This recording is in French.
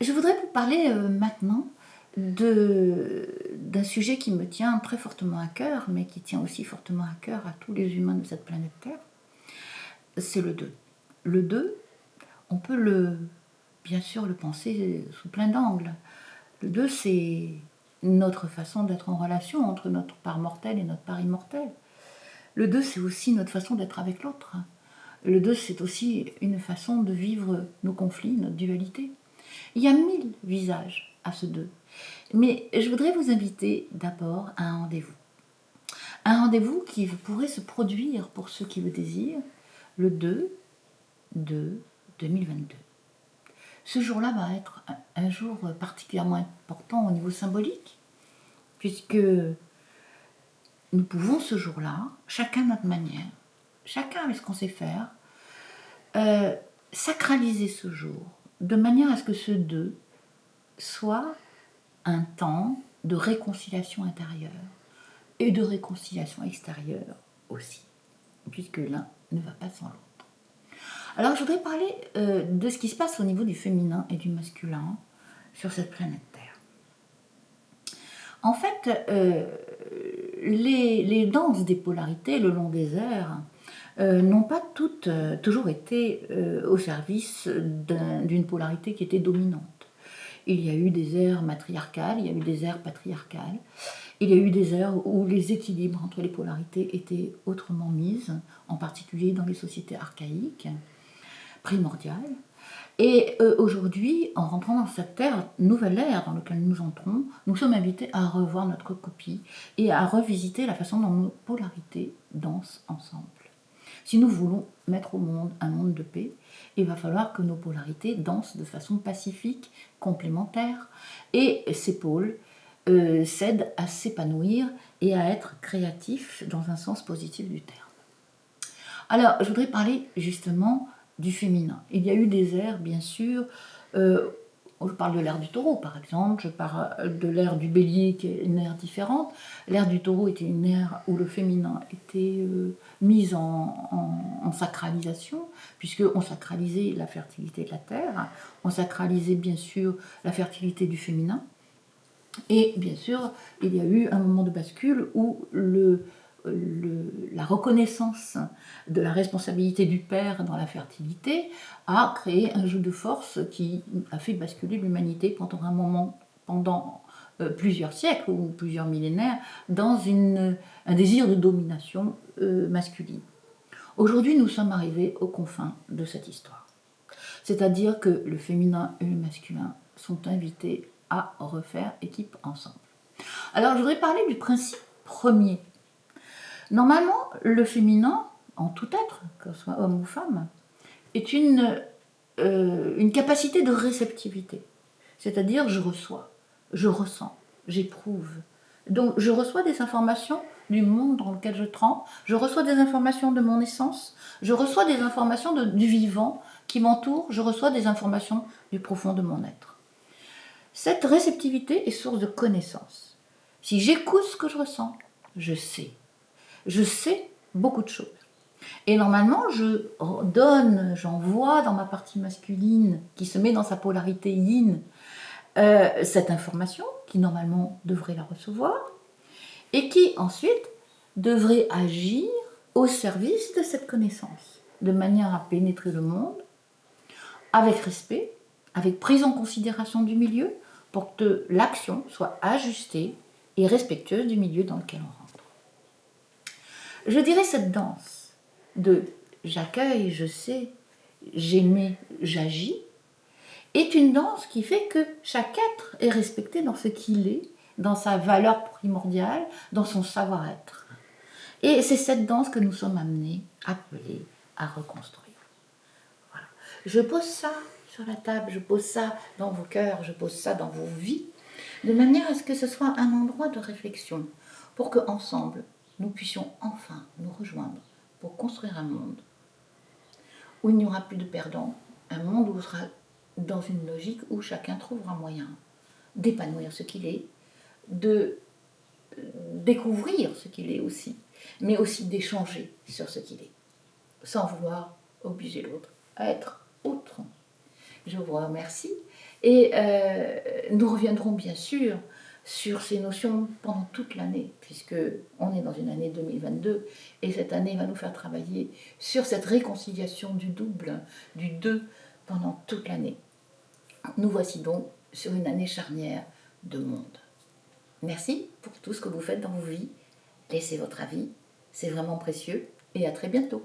Je voudrais vous parler maintenant d'un sujet qui me tient très fortement à cœur, mais qui tient aussi fortement à cœur à tous les humains de cette planète Terre. C'est le deuil. Le deuil, on peut bien sûr le penser sous plein d'angles. Le deuil, c'est notre façon d'être en relation entre notre part mortelle et notre part immortelle. Le deuil, c'est aussi notre façon d'être avec l'autre. Le deuil, c'est aussi une façon de vivre nos conflits, notre dualité. Il y a 1000 visages à ce deuil. Mais je voudrais vous inviter d'abord à un rendez-vous. Un rendez-vous qui pourrait se produire pour ceux qui le désirent le 2/2/2022. Ce jour-là va être un jour particulièrement important au niveau symbolique, puisque nous pouvons ce jour-là, chacun à notre manière, chacun avec ce qu'on sait faire, sacraliser ce jour, de manière à ce que ce deuil soit un temps de réconciliation intérieure et de réconciliation extérieure aussi, puisque l'un ne va pas sans l'autre. Alors je voudrais parler de ce qui se passe au niveau du féminin et du masculin sur cette planète Terre. En fait, les danses des polarités le long des ères n'ont pas toutes toujours été au service d'une polarité qui était dominante. Il y a eu des ères matriarcales, il y a eu des ères patriarcales, il y a eu des ères où les équilibres entre les polarités étaient autrement mis, en particulier dans les sociétés archaïques, primordiales. Et aujourd'hui, en rentrant dans cette nouvelle ère dans laquelle nous entrons, nous sommes invités à revoir notre copie et à revisiter la façon dont nos polarités dansent ensemble. Si nous voulons mettre au monde un monde de paix, il va falloir que nos polarités dansent de façon pacifique, complémentaire, et ces pôles s'aident à s'épanouir et à être créatifs dans un sens positif du terme. Alors, je voudrais parler justement du féminin. Il y a eu des ères, bien sûr. Je parle de l'ère du taureau, par exemple. Je parle de l'ère du bélier, qui est une ère différente. L'ère du taureau était une ère où le féminin était mis en sacralisation, puisqu'on sacralisait la fertilité de la terre, on sacralisait bien sûr la fertilité du féminin. Et bien sûr, il y a eu un moment de bascule où la reconnaissance de la responsabilité du père dans la fertilité a créé un jeu de force qui a fait basculer l'humanité pendant plusieurs siècles ou plusieurs millénaires dans un désir de domination masculine. Aujourd'hui, nous sommes arrivés aux confins de cette histoire. C'est-à-dire que le féminin et le masculin sont invités à refaire équipe ensemble. Alors, je voudrais parler du principe premier. Normalement, le féminin, en tout être, que ce soit homme ou femme, est une capacité de réceptivité. C'est-à-dire, je reçois, je ressens, j'éprouve. Donc, je reçois des informations du monde dans lequel je trempe, je reçois des informations de mon essence, je reçois des informations du vivant qui m'entoure, je reçois des informations du profond de mon être. Cette réceptivité est source de connaissance. Si j'écoute ce que je ressens, je sais. Je sais beaucoup de choses. Et normalement, j'envoie dans ma partie masculine, qui se met dans sa polarité yin, cette information, qui normalement devrait la recevoir, et qui ensuite devrait agir au service de cette connaissance, de manière à pénétrer le monde avec respect, avec prise en considération du milieu, pour que l'action soit ajustée et respectueuse du milieu dans lequel on rentre. Je dirais cette danse de j'accueille, je sais, j'aimais, j'agis, est une danse qui fait que chaque être est respecté dans ce qu'il est, dans sa valeur primordiale, dans son savoir-être. Et c'est cette danse que nous sommes appelés à reconstruire. Voilà. Je pose ça sur la table, je pose ça dans vos cœurs, je pose ça dans vos vies, de manière à ce que ce soit un endroit de réflexion, pour qu'ensemble, nous puissions enfin nous rejoindre pour construire un monde où il n'y aura plus de perdants, un monde où on sera dans une logique où chacun trouvera moyen d'épanouir ce qu'il est, de découvrir ce qu'il est aussi, mais aussi d'échanger sur ce qu'il est, sans vouloir obliger l'autre à être autre. Je vous remercie Et nous reviendrons bien sûr sur ces notions pendant toute l'année, puisque on est dans une année 2022, et cette année va nous faire travailler sur cette réconciliation du double, du deux, pendant toute l'année. Nous voici donc sur une année charnière de monde. Merci pour tout ce que vous faites dans vos vies. Laissez votre avis, c'est vraiment précieux, et à très bientôt.